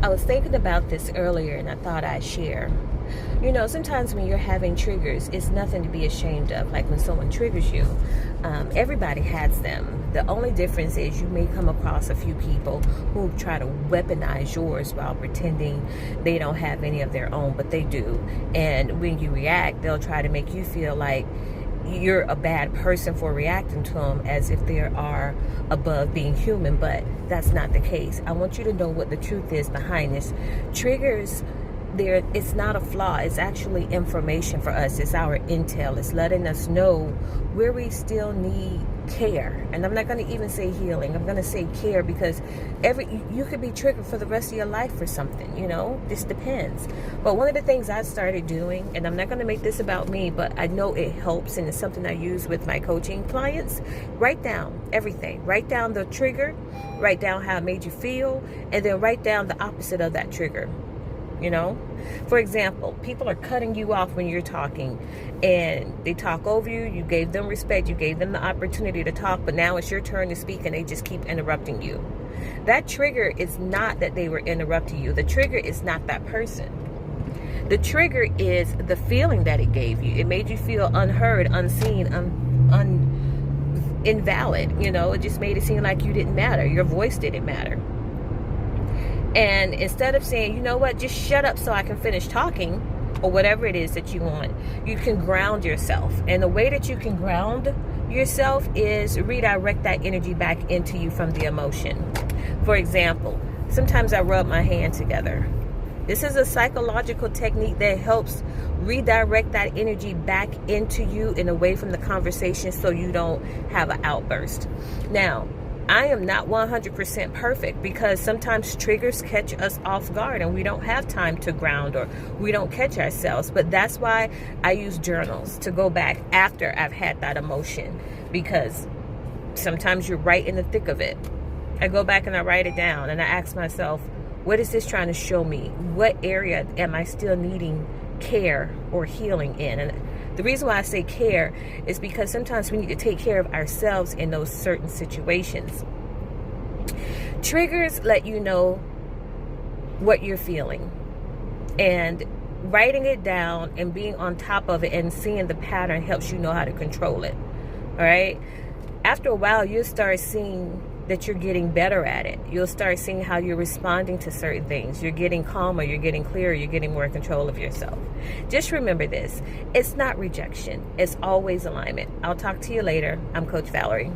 I was thinking about this earlier and I thought I'd share. You know, sometimes when you're having triggers, it's nothing to be ashamed of. Like when someone triggers you, everybody has them. The only difference is you may come across a few people who try to weaponize yours while pretending they don't have any of their own, but they do. And when you react, they'll try to make you feel like you're a bad person for reacting to them as if they are above being human, but that's not the case. I want you to know what the truth is behind this. Triggers, it's not a flaw. It's actually information for us. It's our intel. It's letting us know where we still need care. And I'm not going to even say healing. I'm going to say care, because you could be triggered for the rest of your life for something, you know. This depends. But one of the things I started doing, and I'm not going to make this about me, but I know it helps, and it's something I use with my coaching clients. Write down everything. Write down the trigger. Write down how it made you feel, and then write down the opposite of that trigger. You know, for example, people are cutting you off when you're talking, and they talk over you. You gave them respect. You gave them the opportunity to talk, but now it's your turn to speak and they just keep interrupting you. That trigger is not that they were interrupting you. The trigger is not that person. The trigger is the feeling that it gave you. It made you feel unheard, unseen, invalid. You know, it just made it seem like you didn't matter. Your voice didn't matter. And instead of saying, you know what, just shut up so I can finish talking, or whatever it is that you want, you can ground yourself. And the way that you can ground yourself is redirect that energy back into you from the emotion. For example, sometimes I rub my hand together. This is a psychological technique that helps redirect that energy back into you and away from the conversation so you don't have an outburst. Now, I am not 100% perfect, because sometimes triggers catch us off guard and we don't have time to ground, or we don't catch ourselves. But that's why I use journals to go back after I've had that emotion, because sometimes you're right in the thick of it. I go back and I write it down and I ask myself, what is this trying to show me? What area am I still needing care or healing in? And the reason why I say care is because sometimes we need to take care of ourselves in those certain situations. Triggers let you know what you're feeling, and writing it down and being on top of it and seeing the pattern helps you know how to control it. All right. After a while, you'll start seeing that you're getting better at it. You'll start seeing how you're responding to certain things. You're getting calmer, you're getting clearer, you're getting more control of yourself. Just remember this. It's not rejection. It's always alignment. I'll talk to you later. I'm Coach Valerie.